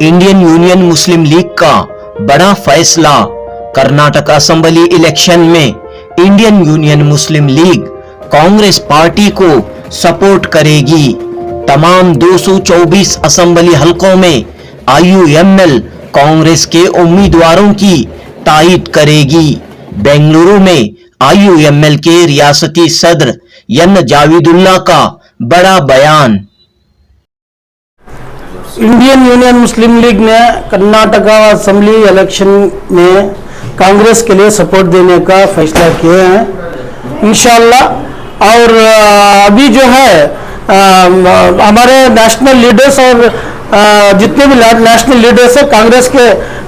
Indian union मुस्लिम league का बड़ा फैसला। कर्नाटक असेंबली इलेक्शन में इंडियन यूनियन मुस्लिम लीग कांग्रेस पार्टी को सपोर्ट करेगी। तमाम 224 असेंबली हलकों में आईयूएमएल कांग्रेस के उम्मीदवारों की तायद करेगी। बेंगलुरु में आईयूएमएल के रियासती सदर एन जावेदुल्ला का बड़ा बयान। इंडियन यूनियन मुस्लिम लीग ने कर्नाटका असेंबली इलेक्शन में कांग्रेस के लिए सपोर्ट देने का फैसला किए हैं इंशाल्लाह। और अभी जो है हमारे नेशनल लीडर्स और जितने भी नेशनल लीडर्स है कांग्रेस के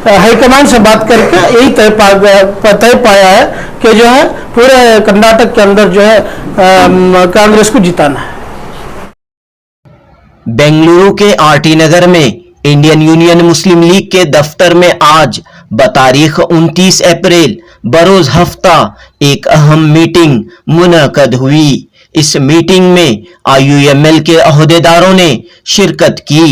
हाईकमांड से बात करके यही तय पाया है कि जो है पूरे कर्नाटक के अंदर जो है कांग्रेस को जिताना है। बेंगलुरु के आरटी नगर में इंडियन यूनियन मुस्लिम लीग के दफ्तर में आज बतारीख 29 अप्रैल बरोज हफ्ता एक अहम मीटिंग मुनक्कद हुई। इस मीटिंग में आईयूएमएल के अहदेदारों ने शिरकत की।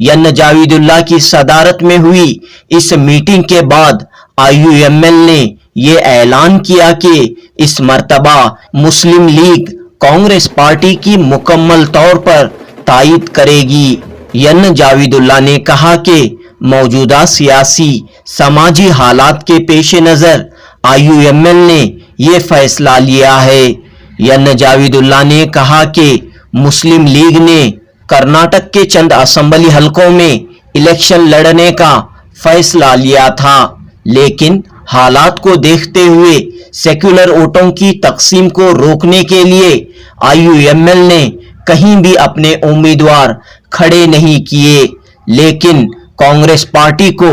एन जावेदुल्ला की सदारत में हुई इस मीटिंग के बाद आईयूएमएल ने ये ऐलान किया कि इस मर्तबा मुस्लिम लीग कांग्रेस पार्टी की मुकम्मल तौर पर तायद करेगी। एन जावेदुल्ला ने कहा कि मौजूदा सियासी समाजी हालात के पेश नजर आईयूएमएल ने ये फैसला लिया है। एन जावेदुल्ला ने कहा कि मुस्लिम लीग ने कर्नाटक के चंद असेंबली हलकों में इलेक्शन लड़ने का फैसला लिया था, लेकिन हालात को देखते हुए सेक्युलर वोटों की तकसीम को रोकने के लिए आईयूएमएल ने कहीं भी अपने उम्मीदवार खड़े नहीं किए, लेकिन कांग्रेस पार्टी को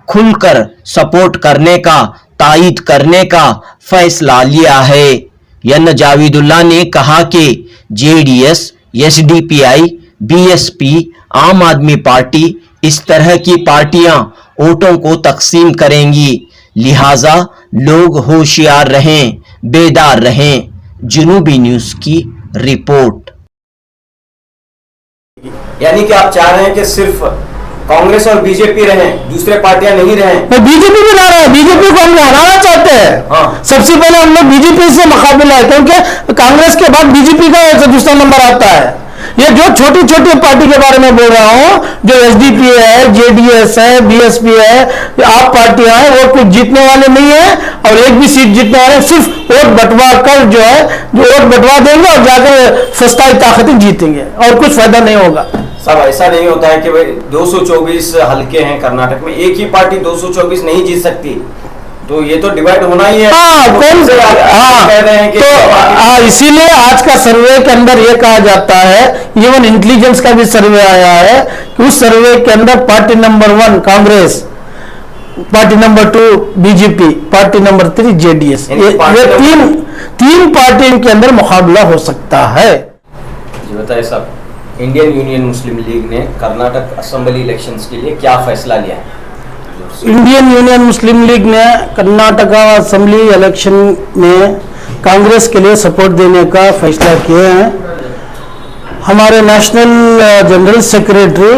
खुलकर सपोर्ट करने का तायद करने का फैसला लिया है। एन जावेदुल्ला ने कहा कि जेडीएस, एसडीपीआई, बीएसपी, आम आदमी पार्टी इस तरह की पार्टियां वोटों को तकसीम करेंगी, लिहाजा लोग होशियार रहें, बेदार रहें। जुनूबी न्यूज की रिपोर्ट। यानी कि आप चाह रहे हैं कि सिर्फ कांग्रेस और बीजेपी रहें, दूसरे पार्टियां नहीं रहें? बीजेपी भी ला रहा है, बीजेपी को हम हराना चाहते हैं। हाँ। सबसे पहले हम लोग बीजेपी से मुकाबला है, क्योंकि कांग्रेस के बाद बीजेपी का दूसरा नंबर आता है। ये जो छोटी छोटी पार्टी के बारे में बोल रहा हूं, जो एसडीपी है, जेडीएस है, बीएसपी है, आप पार्टियां हैं, वो कुछ जीतने वाले नहीं है और एक भी सीट जीतने वाले, सिर्फ वोट बंटवा कर जो है जो वोट बंटवा देंगे और जाकर सस्ताई ताकतें जीतेंगे और कुछ फायदा नहीं होगा। सब ऐसा नहीं होता है कि भाई 224 हलके हैं कर्नाटक में, एक ही पार्टी 224 नहीं जीत सकती, तो ये तो डिवाइड होना ही है। कौन से कह रहे हैं कि तो इसीलिए आज का सर्वे के अंदर ये कहा जाता है, इवन इंटेलिजेंस का भी सर्वे आया है कि उस सर्वे के अंदर party number 1 Congress, party number 2 BJP, party number 3 JDS, ये तीन पार्टियों के अंदर मुकाबला हो सकता है। जी बताइए साहब, इंडियन यूनियन मुस्लिम लीग ने कर्नाटक असेंबली इलेक्शंस के लिए क्या फैसला लिया है? इंडियन यूनियन मुस्लिम लीग ने कर्नाटका असेंबली इलेक्शन में कांग्रेस के लिए सपोर्ट देने का फैसला किए हैं। हमारे नेशनल जनरल सेक्रेटरी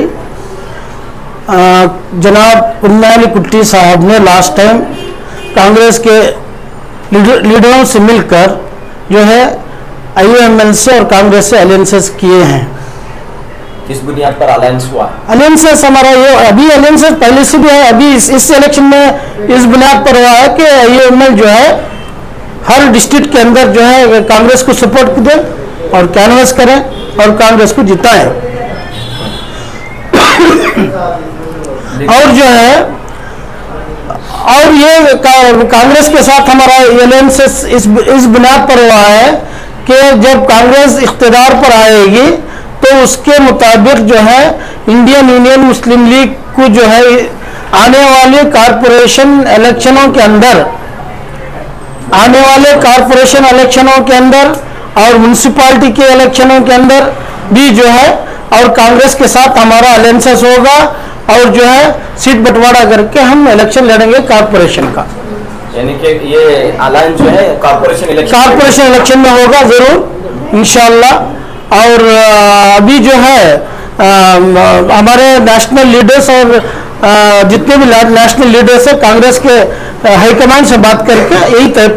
जनाब पुन्नाली कुट्टी साहब ने लास्ट टाइम कांग्रेस के लीडरों से मिलकर जो है आईयूएमएल से और कांग्रेस से अलायंसेस किए हैं। किस बुनियाद पर अलायंस हुआ? अलायंसेस हमारा ये अभी अलायंसेस पहले से भी है, अभी इस इलेक्शन में इस बुनियाद पर हुआ है कि आईयूएमएल जो है हर डिस्ट्रिक्ट के अंदर जो है कांग्रेस को सपोर्ट दे और कैनवस करें और कांग्रेस को जिताएं। और जो है और ये कांग्रेस के साथ हमारा अलायंसेस इस बुनियाद पर हुआ है कि जब कांग्रेस इख्तियार पर आएगी तो उसके मुताबिक जो है इंडियन यूनियन मुस्लिम लीग को जो है आने वाले कॉरपोरेशन इलेक्शनों के अंदर और म्युनिसिपैलिटी के इलेक्शनों के अंदर भी जो है और कांग्रेस के साथ हमारा अलायंसेस होगा और जो है सीट बंटवारा करके हम इलेक्शन लड़ेंगे कॉरपोरेशन का। यानी कि ये अलायंस जो है कॉरपोरेशन इलेक्शन में होगा जरूर इंशाल्लाह। और अभी जो है हमारे नेशनल लीडर्स और जितने भी नेशनल लीडर्स है कांग्रेस के हाईकमान से बात करके यही तय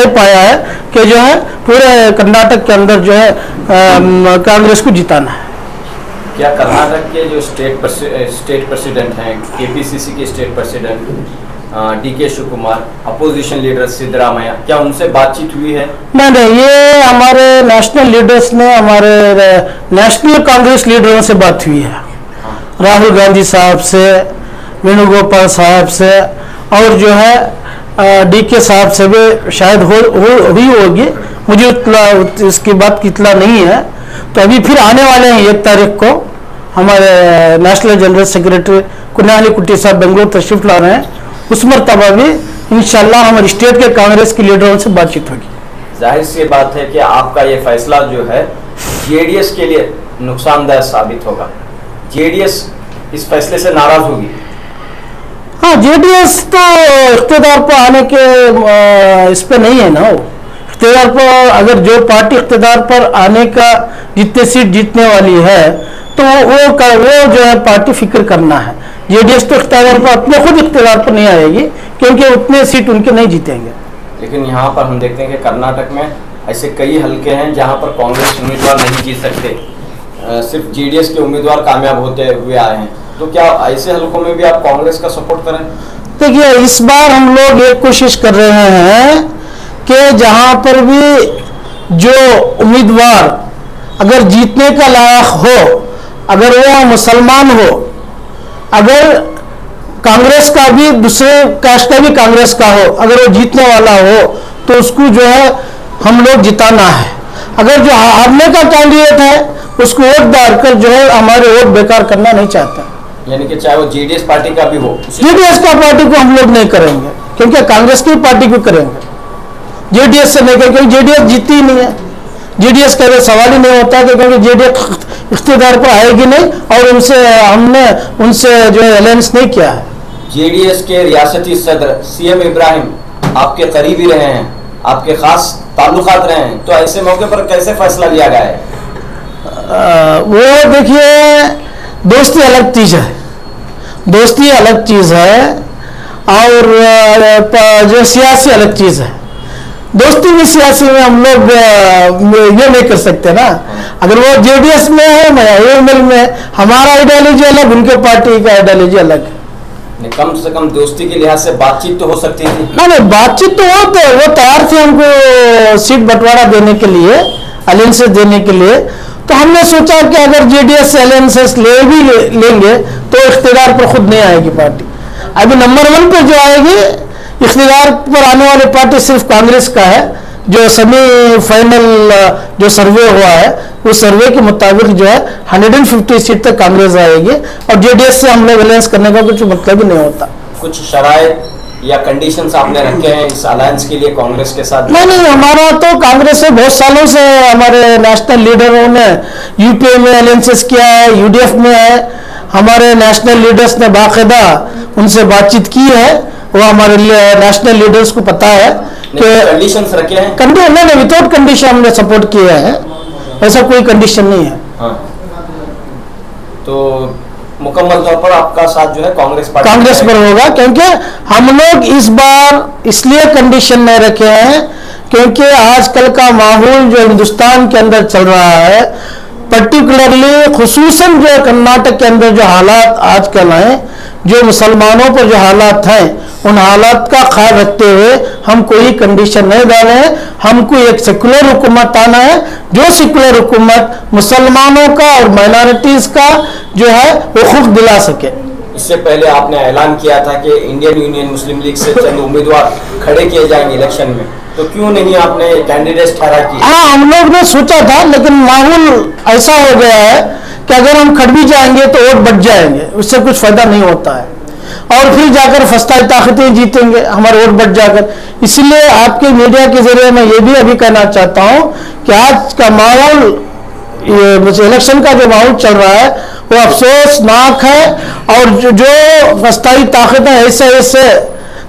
पाया है कि जो है पूरे कर्नाटक के अंदर जो है कांग्रेस को जिताना है। क्या कर्नाटक के जो स्टेट प्रेसिडेंट हैं, केपीसीसी के state president DK Shivakumar, opposition leader Siddaramaiah, क्या उनसे बातचीत हुई है? नहीं, ये हमारे नेशनल लीडर्स ने हमारे नेशनल कांग्रेस लीडरों से बात हुई है। राहुल गांधी साहब से, वेणुगोपाल साहब से और जो है DK साहब से भी शायद हुई होगी, मुझे इसकी बात की इतला नहीं है। तो अभी फिर आने वाले हैं 1 तारीख को हमारे नेशनल जनरल सेक्रेटरी कुन्याली कुट्टी साहब बेंगलुरु तशरीफ ला रहे हैं, उस मरतबा भी इंशाल्लाह हमारे स्टेट के कांग्रेस के लीडरों से बातचीत होगी। जाहिर सी बात है कि आपका ये फैसला जो है JDS के लिए नुकसानदायक साबित होगा। JDS इस फैसले से नाराज होगी। हाँ, JDS तो इख्तियार पर आने के इस पे नहीं है ना। वो इख्तियार पर अगर जो पार्टी इख्तियार पर आने का जितने सीट जीतने वाली है तो वो जो है पार्टी फिक्र करना है। JDS तो इख्तियार पर अपने खुद इख्तियार पर नहीं आएगी क्योंकि उतने सीट उनके नहीं जीतेंगे। लेकिन यहाँ पर हम देखते हैं कि कर्नाटक में ऐसे कई हलके हैं जहाँ पर कांग्रेस उम्मीदवार नहीं जीत सकते, सिर्फ JDS के उम्मीदवार कामयाब होते हुए आए हैं। तो क्या ऐसे हलकों में भी आप कांग्रेस का सपोर्ट करें? देखिए, इस बार हम लोग एक कोशिश कर रहे हैं कि जहाँ पर भी जो उम्मीदवार अगर जीतने का लायक हो, अगर वो मुसलमान हो, अगर कांग्रेस का भी दूसरे कास्ट का भी कांग्रेस का हो, अगर वो जीतने वाला हो तो उसको जो है हम लोग जिताना है। अगर जो हारने का कैंडिडेट है उसको वोट डालकर जो है हमारे वोट बेकार करना नहीं चाहते। यानी कि चाहे वो JDS पार्टी का भी हो, JDS का पार्टी को हम लोग नहीं करेंगे क्योंकि कांग्रेस की पार्टी को करेंगे, JDS से नहीं करेंगे क्योंकि JDS जीती ही नहीं है। JDS का सवाल ही नहीं होता कि क्योंकि JDS इख्तियार पर आएगी नहीं और हमने उनसे जो है अलायंस नहीं किया है। JDS के रियासती सदर CM इब्राहिम आपके करीबी रहे हैं, आपके खास ताल्लुकात रहे हैं, तो ऐसे मौके पर कैसे फैसला लिया गया है? वो देखिए, दोस्ती अलग चीज़ है, दोस्ती अलग चीज़ है और जो सियासी अलग चीज़ है। दोस्ती भी सियासी में हम लोग ये नहीं कर सकते ना। अगर वो JDS में है, मैं AML में, हमारा आइडियोलॉजी अलग, उनके पार्टी का आइडियोलॉजी अलग है। कम से कम दोस्ती के लिहाज से बातचीत तो हो सकती थी। नहीं, बातचीत तो वो तैयार थे हमको सीट बंटवारा देने के लिए, अलायंसेस देने के लिए। तो हमने सोचा कि अगर JDS से अलायंसेस लेंगे तो इख्तियार पर खुद नहीं आएगी पार्टी। अभी नंबर 1 पे जो आएगी इख्तियार पर आने वाली पार्टी सिर्फ कांग्रेस का है। जो सेमी फाइनल जो सर्वे हुआ है उस सर्वे के मुताबिक जो है 150 सीट तक कांग्रेस आएगी और JDS से हम लोग अलायंस करने का कुछ मतलब ही नहीं होता। कुछ शराइत या कंडीशंस आपने रखे हैं इस अलायंस के लिए कांग्रेस के साथ? नहीं, हमारा तो कांग्रेस से बहुत सालों से हमारे नेशनल लीडरों ने UPA में अलायंसेस किया है, UDF में है। हमारे नेशनल लीडर्स ने बाकायदा उनसे बातचीत की है, वो हमारे नेशनल लीडर्स को पता है कि कंडीशंस रखे हैं। नहीं, विदाउट कंडीशन हमने सपोर्ट किए हैं, ऐसा कोई कंडीशन नहीं है। हाँ। तो मुकम्मल तौर पर आपका साथ जो है कांग्रेस पर होगा क्योंकि हम लोग इस बार इसलिए कंडीशन में रखे हैं क्योंकि आजकल का माहौल जो हिंदुस्तान के अंदर चल रहा है, पर्टिकुलरली खुसूसन जो कर्नाटक के अंदर जो हालात आजकल हैं, जो मुसलमानों पर जो हालात हैं, उन हालात का ख्याल रखते हुए हम कोई कंडीशन नहीं डाले हैं। हमको एक सेकुलर हुकूमत आना है, जो सेकुलर हुकूमत मुसलमानों का और माइनॉरिटीज का जो है वो खुद दिला सके। इससे पहले आपने ऐलान किया था कि इंडियन यूनियन मुस्लिम लीग से चंद उम्मीदवार खड़े किए जाएंगे इलेक्शन में, तो क्यों नहीं आपने कैंडिडेट ठहरा किया? हाँ, हम लोग ने सोचा था, लेकिन माहौल ऐसा हो गया है कि अगर हम खड़ भी जाएंगे तो वोट बढ़ जाएंगे, उससे कुछ फायदा नहीं होता है और फिर जाकर फस्ताई ताकतें जीतेंगे, हमारे वोट बढ़ जाकर। इसलिए आपके मीडिया के जरिए मैं ये भी अभी कहना चाहता हूँ कि आज का माहौल, इलेक्शन का जो माहौल चल रहा है वो अफसोसनाक है और जो फस्ताई ताकतें ऐसे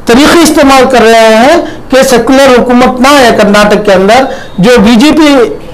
तरीके इस्तेमाल कर रहे हैं कि सेकुलर हुकूमत ना है कर्नाटक के अंदर, जो BJP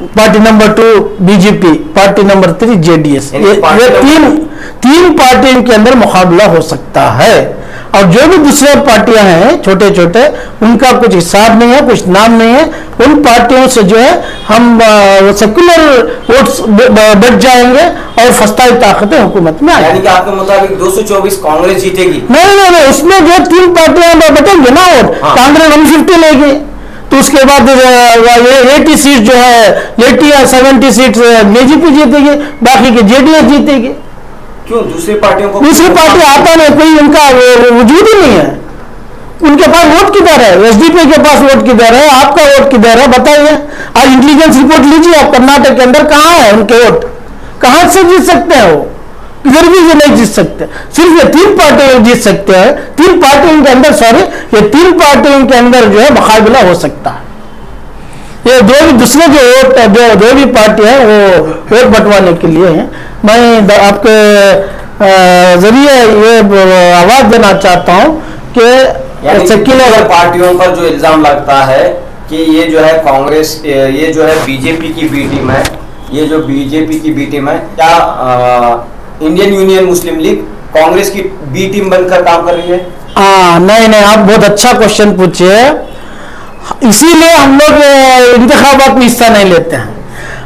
party number 2 BJP, party number 3 JDS. ये तीन पार्टियों के अंदर मुकाबला हो सकता है। और जो भी दूसरे पार्टियां हैं छोटे छोटे, उनका कुछ हिसाब नहीं है, कुछ नाम नहीं है। उन पार्टियों से जो है हम सेक्युलर वोट्स बढ़ जाएंगे और फस्ताई ताकतें हुकूमत में आएंगी। यानी कि आपके मुताबिक 224 कांग्रेस जीतेगी? नहीं, उसमें जो 3 पार्टियां बटेंगे ना वोट, कांग्रेस 150 लेगी, तो उसके बाद 80 सीट जो है 80 या 70 सीट बीजेपी जीतेगी, बाकी की जेडीएस जीतेगी। क्यों दूसरी पार्टियों को? दूसरी पार्टी आता नहीं, कोई उनका वजूद ही नहीं है। उनके पास वोट किधर है? एसडीपी के पास वोट किधर है? आपका वोट किधर है? बताइए। आज इंटेलिजेंस रिपोर्ट लीजिए आप, कर्नाटक के अंदर कहाँ है उनके वोट? कहाँ से जीत सकते हैं वो? किधर भी नहीं जीत सकते। सिर्फ ये 3 पार्टियां जीत सकते हैं। 3 पार्टियों के अंदर ये 3 पार्टियों के अंदर जो है मुकाबला हो सकता है। ये दूसरे जो वोट दो भी पार्टियां हैं वो वोट बंटवाने के लिए हैं। मैं आपके जरिए ये आवाज देना चाहता हूं कि सेक्युलर पार्टियों पर जो इल्जाम लगता है कि ये जो है कांग्रेस, ये जो है बीजेपी की बी टीम है, ये जो बीजेपी की बी टीम है, क्या इंडियन यूनियन मुस्लिम लीग कांग्रेस की बी टीम बनकर काम कर रही है? नहीं, आप बहुत अच्छा क्वेश्चन पूछे। इसीलिए हम लोग इंतखाबात में हिस्सा नहीं लेते हैं।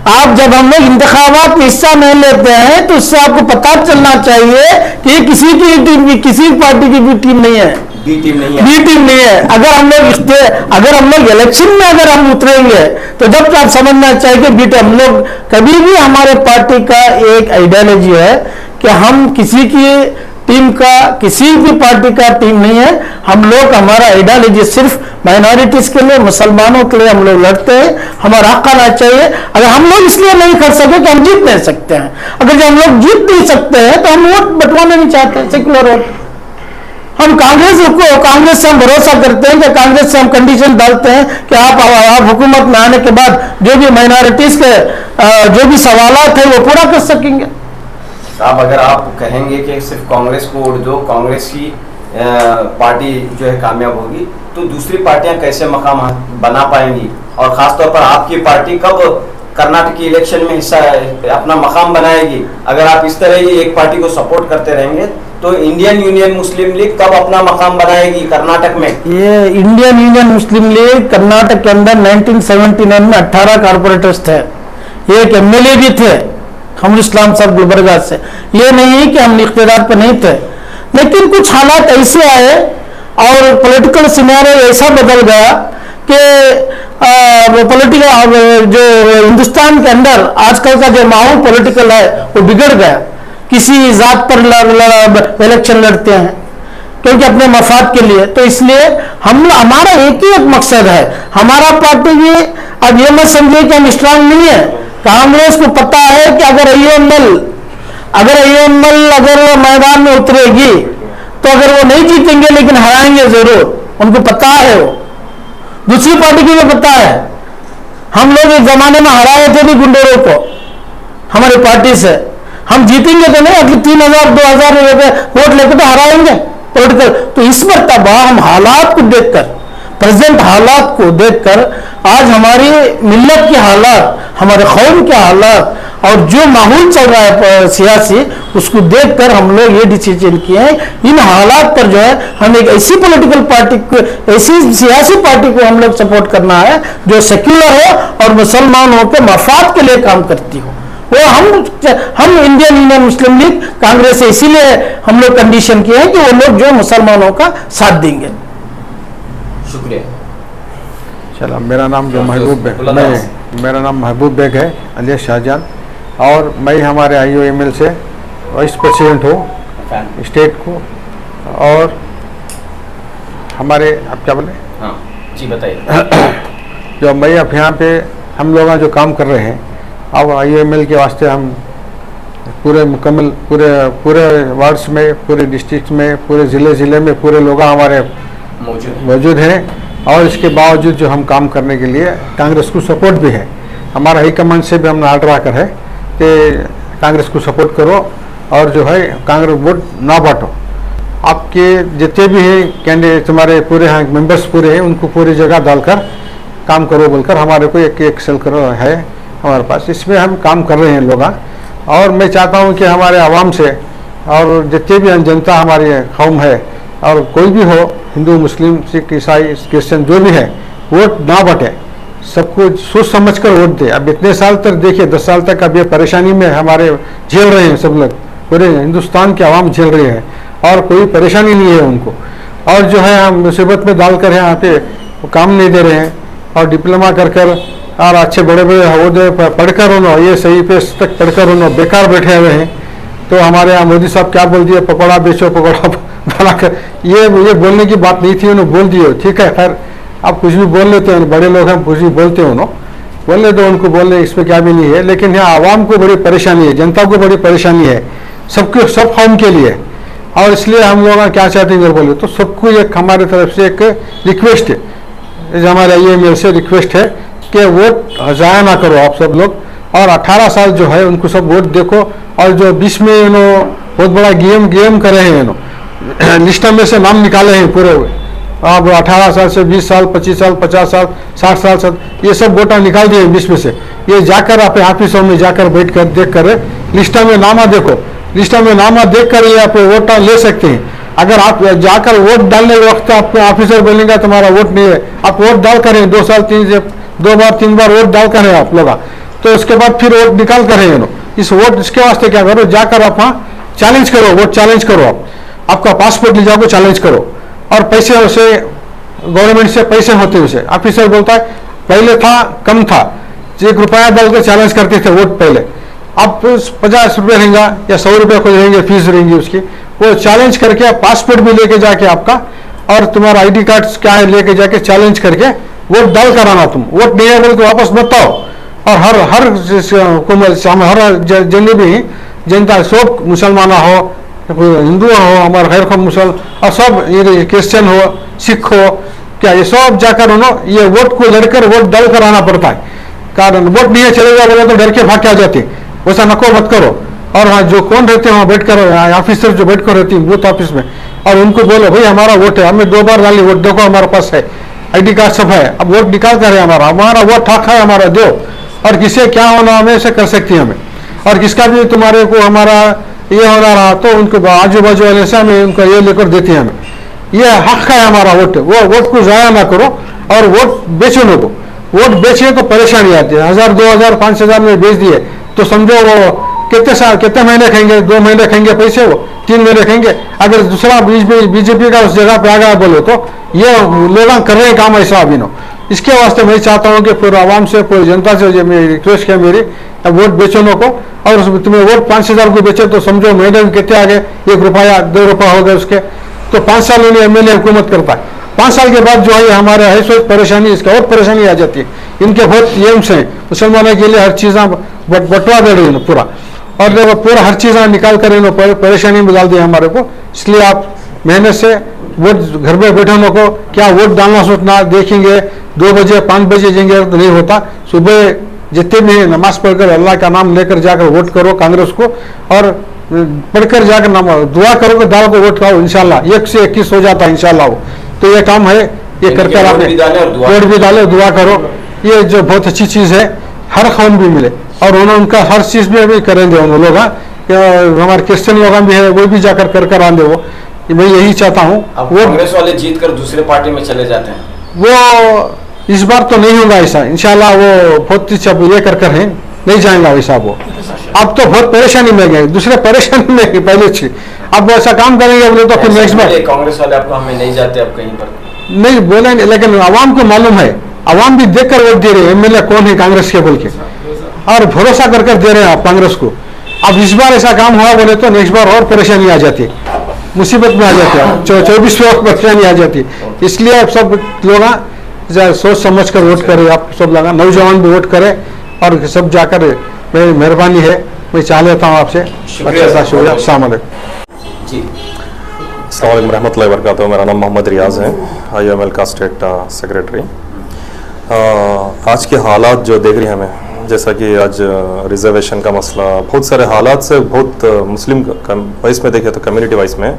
आप जब हम लोग इंतखाबात में हिस्सा नहीं लेते हैं तो उससे आपको पता चलना चाहिए कि किसी की टीम, किसी पार्टी की भी टीम नहीं है, बी टीम नहीं है, बी टीम नहीं है। अगर हम लोग इलेक्शन में अगर हम उतरेंगे तो जब आप समझना चाहिए बी टीम, हम लोग कभी भी, हमारे पार्टी का एक आइडियोलॉजी है कि हम किसी की टीम का, किसी भी पार्टी का टीम नहीं है। हम लोग, हमारा आइडियोलॉजी सिर्फ माइनॉरिटीज के लिए, मुसलमानों के लिए हम लोग लड़ते हैं। हमारा हक आना चाहिए। अगर हम लोग इसलिए नहीं कर सके कि हम जीत नहीं सकते हैं, अगर जब हम लोग जीत नहीं सकते हैं तो हम वोट बंटवाना नहीं चाहते, सेक्युलर वोट। हम कांग्रेस से हम भरोसा करते हैं कि कांग्रेस से हम कंडीशन डालते हैं कि आप हुकूमत में आने के बाद जो भी माइनॉरिटीज के जो भी सवालात है वो पूरा कर सकेंगे। साहब, अगर आप कहेंगे कि सिर्फ कांग्रेस को वोट दो, कांग्रेस की पार्टी जो है कामयाब होगी, तो दूसरी पार्टियां कैसे मकाम बना पाएंगी? और खासतौर पर आपकी पार्टी कब कर्नाटक की इलेक्शन में हिस्सा अपना मकाम बनाएगी? अगर आप इस तरह ही एक पार्टी को सपोर्ट करते रहेंगे तो इंडियन यूनियन मुस्लिम लीग कब अपना मकाम बनाएगी कर्नाटक में? ये इंडियन यूनियन मुस्लिम लीग कर्नाटक के अंदर 1979 में 18 कारपोरेटर्स थे, एक एमएलए भी थे, हम इस्लाम साहब गुलबर्गा से। ये नहीं है कि हम इख्तियार पर नहीं थे, लेकिन कुछ हालात ऐसे आए और पॉलिटिकल सिनेरियो ऐसा बदल गया कि पॉलिटिकल जो हिंदुस्तान के अंदर आजकल का जो माहौल पॉलिटिकल है वो बिगड़ गया। किसी जात पर इलेक्शन लड़ते हैं क्योंकि अपने मफाद के लिए। तो इसलिए हमारा एक ही मकसद है, हमारा पार्टी भी अब ये मत समझिए कि हम स्ट्रांग नहीं है। कांग्रेस को पता है कि अगर AML अगर मैदान में उतरेगी तो अगर वो नहीं जीतेंगे लेकिन हराएंगे जरूर, उनको पता है। वो दूसरी पार्टी को भी पता है। हम लोग एक जमाने में हराए थे भी गुंडोरों को हमारी पार्टी से। हम जीतेंगे तो नहीं, अगले 3000-2000 वोट लेकर तो हराएंगे पॉलिटिकल। तो इस मरतबा हम हालात को देखकर, प्रेजेंट हालात को देखकर, आज हमारी मिल्लत के हालात, हमारे कौम के हालात और जो माहौल चल रहा है सियासी, उसको देखकर हम लोग ये डिसीजन किए हैं। इन हालात पर जो है हम एक ऐसी पॉलिटिकल पार्टी को, ऐसी सियासी पार्टी को हम लोग सपोर्ट करना है जो सेक्युलर हो और मुसलमानों के मफाद के लिए काम करती हो। वो हम इंडियन यूनियन मुस्लिम लीग कांग्रेस से इसीलिए हम लोग कंडीशन किए हैं कि वो लोग जो मुसलमानों का साथ देंगे। शुक्रिया। चलो, मेरा नाम जो मेरा नाम महबूब बेग है अलिया शाहजहान, और मैं हमारे IOML से वाइस प्रेसिडेंट हूँ स्टेट को। और हमारे, आप क्या बोले? हाँ जी, बताइए। जो मैं अब यहाँ पे हम लोग जो काम कर रहे हैं, अब IOML के वास्ते हम पूरे मुकम्मल पूरे वार्ड्स में, पूरे डिस्ट्रिक्ट में, पूरे ज़िले में पूरे लोग हमारे मौजूद हैं। और इसके बावजूद जो हम काम करने के लिए कांग्रेस को सपोर्ट भी है। हमारा हाईकमांड से भी हमने आर्डर आकर है कि कांग्रेस को सपोर्ट करो और जो है कांग्रेस वोट ना बांटो। आपके जितने भी हैं कैंडिडेट, हमारे पूरे यहाँ मेंबर्स पूरे हैं, उनको पूरी जगह डालकर काम करो बोलकर हमारे को एक सेल करो है। हमारे पास, इसमें हम काम कर रहे हैं लोग। और मैं चाहता हूँ कि हमारे आवाम से और जितने भी जनता हमारी कौम है और कोई भी हो, हिंदू मुस्लिम सिख ईसाई क्रिश्चियन जो भी है, वोट ना बटे, सबको सोच समझ कर वोट दे। अब इतने साल तक देखिए, 10 साल तक अब ये परेशानी में हमारे झेल रहे हैं सब लोग, पूरे हिंदुस्तान के आवाम झेल रहे हैं और कोई परेशानी नहीं है उनको। और जो है हम मुसीबत में डालकर यहाँ पे काम नहीं दे रहे हैं और डिप्लोमा कर और अच्छे बड़े बड़े अहदे पढ़कर उन्होंने ये सही पे तक पढ़कर उन्होंने बेकार बैठे हुए हैं। तो हमारे यहाँ मोदी साहब क्या बोल दिए, पकौड़ा बेचो पकौड़ा बनाकर, ये बोलने की बात नहीं थी, उन्होंने बोल दिए। ठीक है, खैर आप कुछ भी बोल लेते हैं, बड़े लोग हैं कुछ भी बोलते हैं, उन्होंने बोलने दो उनको, बोलने इसमें क्या भी नहीं है। लेकिन यहाँ आवाम को बड़ी परेशानी है, जनता को बड़ी परेशानी है, सबके सब कौम के लिए। और इसलिए हम लोग क्या चाहते हैं बोले तो सबको एक हमारे तरफ से एक रिक्वेस्ट है, हमारे IML से रिक्वेस्ट है कि वोट ज़ाया ना करो आप सब लोग। और 18 साल जो है उनको सब वोट देखो। और जो 20 में इन्होंने बहुत बड़ा गेम करे हैं, इन्होंने लिस्ट में से नाम निकाले हैं पूरे हुए। अब 18 साल से 20 साल 25 साल 50 साल 60 साल ये सब वोटर निकाल दिए 20 में से। ये जाकर अपने ऑफिसों में जाकर बैठ कर देख कर लिस्ट में नामा देखो, लिस्ट में नामा देख कर ये आप वोट ले सकते हैं। अगर आप जाकर वोट डालने के वक्त आपको ऑफिसर बोलेंगे तुम्हारा वोट नहीं है, आप वोट डाल करें 2 साल 2 बार 3 बार वोट डाल करें आप लोग, तो उसके बाद फिर वोट निकाल करें। इस वोट इसके वास्ते क्या करो, जाकर आप वहाँ चैलेंज करो, वोट चैलेंज करो, आप आपका पासपोर्ट ले जाओ चैलेंज करो। और पैसे उसे गवर्नमेंट से पैसे होते हैं, उसे ऑफिसर बोलता है पहले था कम था, 1 रुपया डाल के चैलेंज करते थे वोट पहले, अब 50 रुपये रहेंगे या 100 रुपये को रहेंगे, फीस रहेंगी उसकी, वो चैलेंज करके पासपोर्ट भी लेके जाके आपका और तुम्हारा ID कार्ड क्या है लेके जाके चैलेंज करके वोट डाल कर आना। तुम वोट नहीं है बोले तो वापस बताओ। और हर हुकूमत हर जितने भी जनता, सब मुसलमान हो हिंदू हो हमारे गैर कौम मुसल और सब ये क्रिश्चियन हो सिख हो, क्या ये सब जाकर उन्होंने ये वोट को लड़कर वोट डाल कर आना पड़ता है। कारण वोट नहीं चलेगा बोले तो डर के भाग के आ जाते, वैसा नको मत करो। और वहाँ जो कौन रहते हैं वहाँ बैठ कर ऑफिसर जो बैठ कर रहती है बूथ ऑफिस में, और उनको बोलो भाई हमारा वोट है, हमने 2 बार डाली वोट, देखो हमारे पास है ID कार्ड सब है, अब वोट निकाल कर है हमारा वोट हक है हमारा दो। और किसे क्या होना हमें ऐसे कर सकती है हमें, और किसका भी तुम्हारे को हमारा ये होना रहा तो उनको आजू बाजू वाले से हमें उनका ये लेकर देते हैं हमें, ये हक है हमारा वोट, वो वोट को ज़ाया ना करो और वोट बेचो लोगों। वोट बेचे तो परेशानी आती है, 1000 2000 5000 में बेच दिए तो समझो वो कितने महीने खाएंगे, 2 महीने खाएंगे पैसे, वो 3 महीने खाएंगे। अगर दूसरा बीजेपी का उस जगह पे आ गया बोलो तो ये लोग कर रहे हैं काम ऐसा अभी नो। इसके वास्ते मैं चाहता हूँ कि पूरे आवाम से पूरी जनता से जो मेरी रिक्वेस्ट है मेरी, वोट बेचो नो को। और तुम्हें वोट 5000 को बेचे तो समझो महीने में कितने आ गए, 1 रुपया 2 रुपया हो गए उसके, तो 5 साल उन्हें MLA हुकूमत करता है। 5 साल के बाद जो है हमारे है सोच परेशानी, इसका और परेशानी आ जाती है। इनके बहुत एम्स हैं मुसलमानों के लिए, हर चीज़ें बंटवा दे रही है पूरा, और जब पूरा हर चीज़ निकाल कर इन्होंने परेशानी में डाल दिया हमारे को। इसलिए आप मेहनत से वोट घर में बैठे लोगों को क्या वोट डालना सोचना देखेंगे, 2 बजे 5 बजे जाएंगे तो नहीं होता। सुबह जितने भी नमाज पढ़कर अल्लाह का नाम लेकर जाकर वोट करो कांग्रेस को, और पढ़कर जाकर दुआ करो कि दाल को वोट खाओ, इंशाल्लाह 1 से 21 हो जाता है इंशाल्लाह। वो तो ये काम है, ये करके आप वोट भी डाले दुआ करो, ये जो बहुत अच्छी चीज़ है, हर कौम भी मिले और उन्होंने उनका हर चीज़ में भी करेंगे उन लोग। हमारे क्रिश्चियन लोग भी है वो भी जाकर कर आंदे, वो मैं यही चाहता हूँ। वो कांग्रेस वाले जीत कर दूसरे पार्टी में चले जाते हैं, वो इस बार तो नहीं होगा ऐसा इंशाल्लाह। वो बहुत ये कर हैं, नहीं जाएगा वैसा वो। अब तो बहुत परेशानी में गए, दूसरे परेशानी में गए पहले से, अब ऐसा काम करेंगे बोले तो फिर नेक्स्ट बार कांग्रेस वाले आपको हमें नहीं जाते अब कहीं पर नहीं बोलेंगे। लेकिन आवाम को मालूम है, आवाम भी देख कर वोट दे रहे हैं MLA कौन है कांग्रेस के बोल के, और भरोसा कर दे रहे हैं आप कांग्रेस को। अब इस बार ऐसा काम हुआ बोले तो नेक्स्ट बार और परेशानी आ जाती है, मुसीबत में आ जाती है, 24 में और परेशानी आ जाती है। इसलिए आप सब लोग सोच समझ कर वोट करें, आप सब लोग नौजवान भी वोट करें, और सब जाकर मेरी मेहरबानी है, मैं चाह लेता हूँ आपसे। अच्छा शुक्रिया, अस्सलाम वालेकुम जी। अस्सलाम वालेकुम रहमतुल्लाहि व बरकातहू। मेरा नाम मोहम्मद रियाज है, IML का स्टेट सेक्रेटरी। आज के हालात जो देख रहे हैं हमें, जैसा कि आज रिजर्वेशन का मसला, बहुत सारे हालात से बहुत मुस्लिम वाइस में देखे तो कम्युनिटी वाइस में,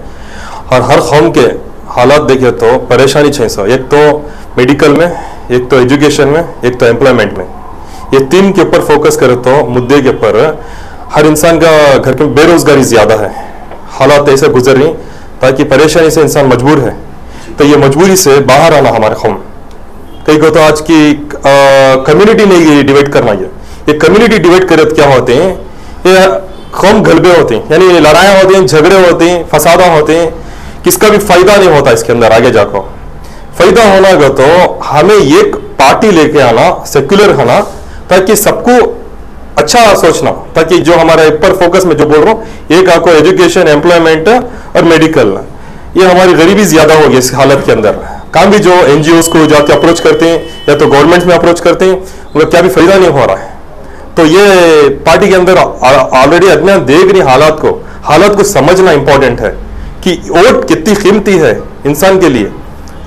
और हर कौम के हालात देखे तो परेशानी 600, एक तो मेडिकल में, एक तो एजुकेशन में, एक तो एम्प्लॉयमेंट में, ये तीन के ऊपर फोकस करें तो मुद्दे के ऊपर हर इंसान का घर में बेरोजगारी ज्यादा है, हालात ऐसे गुजर रही ताकि परेशानी से इंसान मजबूर है, तो ये मजबूरी से बाहर आना हमारे कौम। कई को तो आज की कम्युनिटी नहीं डिवाइड करना, ये कम्युनिटी डिवाइड करे तो क्या होते हैं, ये कौम गलबे होते हैं, यानी लड़ाइयाँ होती हैं, झगड़े होते हैं, फसादा होते हैं, किसका भी फायदा नहीं होता इसके अंदर। आगे जाकर फायदा होना का तो हमें एक पार्टी लेके आना, सेक्युलर होना, ताकि सबको अच्छा सोचना, ताकि जो हमारे ऊपर फोकस में जो बोल रहा हूँ, एक आपको एजुकेशन, एम्प्लॉयमेंट और मेडिकल, ये हमारी गरीबी ज्यादा होगी इस हालत के अंदर। काम भी जो एनजीओ को जाके अप्रोच करते हैं या तो गवर्नमेंट में अप्रोच करते हैं, उनका क्या भी फायदा नहीं हो रहा है। तो ये पार्टी के अंदर ऑलरेडी अज्ञान देख रही हालात को समझना इंपॉर्टेंट है कि वोट कितनी कीमती है इंसान के लिए।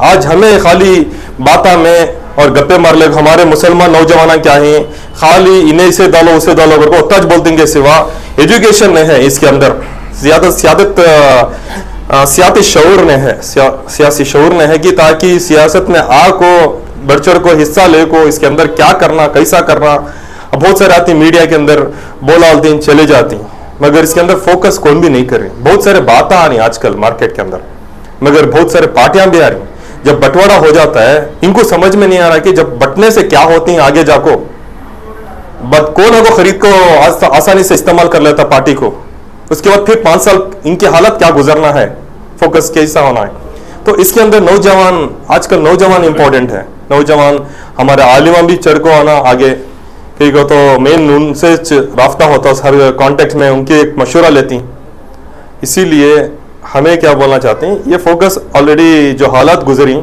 आज हमें खाली बाता में और गप्पे मार ले हमारे मुसलमान नौजवान क्या हैं, खाली इन्हें इसे डालो उसे डालो को तज बोलते हैं, सिवा एजुकेशन नहीं है इसके अंदर, सियासी शऊर ने है, सियासी शऊर ने है कि ताकि सियासत में को बढ़ चढ़ को हिस्सा ले को इसके अंदर क्या करना, कैसा करना। अब बहुत सारे आती मीडिया के अंदर बोला होती हैं, चले जाती, मगर इसके अंदर फोकस कौन भी नहीं कर रही। बहुत सारे बातें आ रही आजकल मार्केट के अंदर, मगर बहुत सारे पार्टियां भी आ रही। जब बंटवारा हो जाता है, इनको समझ में नहीं आ रहा कि जब बंटने से क्या होती है आगे जाको, कौन है वो खरीद को आसानी से इस्तेमाल कर लेता पार्टी को, उसके बाद फिर 5 साल इनकी हालत क्या गुजरना है, फोकस कैसा होना है। तो इसके अंदर नौजवान, आजकल नौजवान इंपॉर्टेंट है। नौजवान हमारे आलिमा भी चढ़ को आना आगे, ठीक हो तो मेन उनसे राफ्ता होता हर कॉन्टेक्ट में, उनकी एक मशवरा लेती। इसीलिए हमें क्या बोलना चाहते हैं, ये फोकस ऑलरेडी जो हालात गुजरी,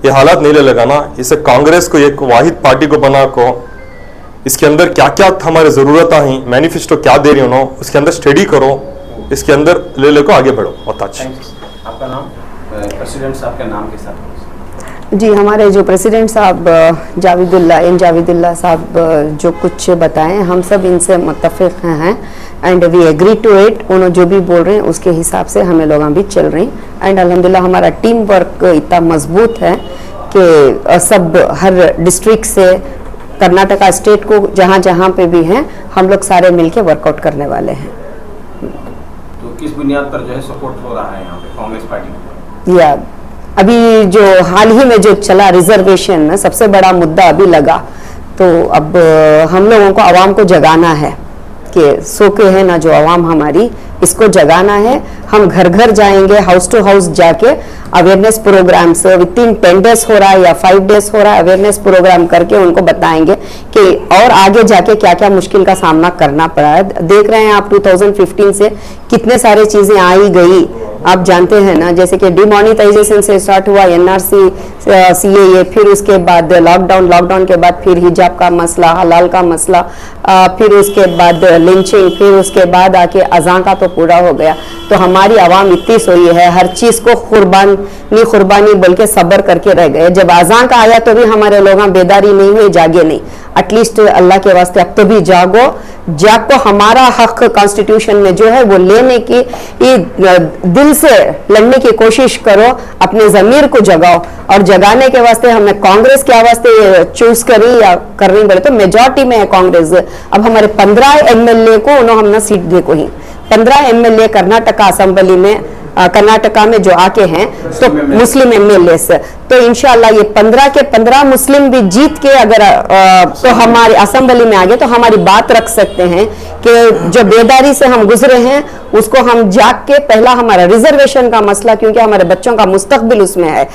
ये हालात नहीं ले लगाना, इसे कांग्रेस को एक वाहिद पार्टी को बना को इसके अंदर क्या क्या हमारे ज़रूरत हैं, मैनिफेस्टो क्या दे रही हो, उसके अंदर स्टडी करो, इसके अंदर ले को आगे बढ़ो। बहुत अच्छा। आपका नाम, प्रेसिडेंट साहब के नाम के साथ। जी, हमारे जो प्रेसिडेंट साहब जावेदुल्ला साहब जो कुछ बताएं, हम सब इनसे मुत्तफिक हैं and we agree to it. उन्होंने जो भी बोल रहे हैं उसके हिसाब से हमें लोग भी चल रहे हैं एंड अल्हम्दुलिल्लाह हमारा टीम वर्क इतना मजबूत है कि सब हर डिस्ट्रिक्ट से कर्नाटका स्टेट को जहाँ जहाँ पे भी हैं, हम लोग सारे मिलके वर्कआउट करने वाले हैं। तो किस बुनियाद पर जो है सपोर्ट हो रहा है यहाँ पे कांग्रेस पार्टी को? या अभी जो हाल ही में जो चला रिजर्वेशन में सबसे बड़ा मुद्दा अभी लगा, तो अब हम लोगों को आवाम को जगाना है कि सो के है ना जो आवाम हमारी, इसको जगाना है। हम घर घर जाएंगे, हाउस टू हाउस जाके awareness programmes with in 10 days हो रहा है या 5 डेज हो रहा है, अवेयरनेस प्रोग्राम करके उनको बताएंगे कि और आगे जाके क्या क्या मुश्किल का सामना करना पड़ा है। देख रहे हैं आप 2015 से कितने सारे चीज़ें आई गई, आप जानते हैं ना, जैसे कि डिमोनिटाइजेशन से स्टार्ट हुआ, एनआरसी, सीएए, फिर उसके बाद लॉकडाउन के बाद फिर हिजाब का मसला, हलाल का मसला, फिर उसके बाद लिंचिंग, फिर उसके बाद आके अज़ान का तो पूरा हो गया। तो हमारी आवाम इतनी सोई है, हर चीज़ को कुर्बानी बोल के सब्र करके रह गए। जब अज़ान का आया तो भी हमारे लोग बेदारी नहीं हुए, जागे नहीं। एटलीस्ट अल्लाह के वास्ते अब तो भी जागो हमारा हक कॉन्स्टिट्यूशन में जो है वो लेने की, दिल से लड़ने की कोशिश करो, अपने ज़मीर को जगाओ। और जगाने के वास्ते हमें कांग्रेस के वास्ते चूज करी या करनी पड़े तो मेजॉरिटी में है कांग्रेस। अब हमारे 15 एमएलए को उन्होंने हमने सीट दे को ही 15 एमएलए कर्नाटका असेंबली में, कर्नाटका में जो आके हैं तो मुस्लिम एमएलए, तो इंशाल्लाह ये 15 के 15 मुस्लिम भी जीत के अगर तो हमारे असेंबली में आ गए तो हमारी बात रख सकते हैं कि जो बेदारी से हम गुजरे हैं उसको हम जाग के, पहला हमारा रिजर्वेशन का मसला, क्योंकि हमारे बच्चों का मुस्तकबिल उसमें है।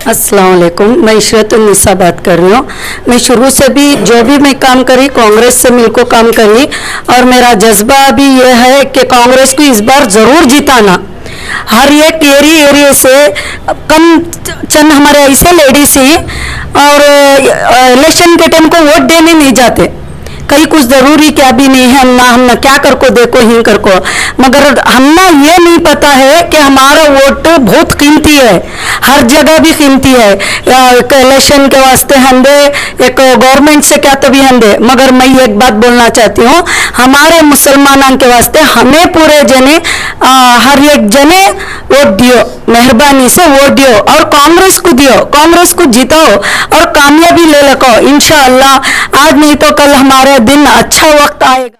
अस्सलाम वालेकुम, मैं इशरतुन्निसा बात कर रही हूँ। मैं शुरू से भी जो भी मैं काम करी कांग्रेस से मिलकर काम करी, और मेरा जज्बा भी ये है कि कांग्रेस को इस बार ज़रूर जिताना। हर एक एरिया से कम चंद हमारे ऐसे लेडीज हैं और इलेक्शन के टाइम को वोट देने नहीं जाते, कहीं कुछ जरूरी क्या भी नहीं है ना, हम ना क्या कर को देखो ही कर को, मगर हमने ये नहीं पता है कि हमारा वोट बहुत कीमती है, हर जगह भी कीमती है। इलेक्शन के वास्ते हंदे एक गवर्नमेंट से क्या तभी हंदे, मगर मैं एक बात बोलना चाहती हूँ, हमारे मुसलमानों के वास्ते हमें पूरे जने हर एक जने वोट दियो, मेहरबानी से वोट दियो और कांग्रेस को दियो, कांग्रेस को जिताओ और कामयाबी ले लो इंशाअल्लाह। आज नहीं तो कल हमारे दिन अच्छा वक्त आएगा।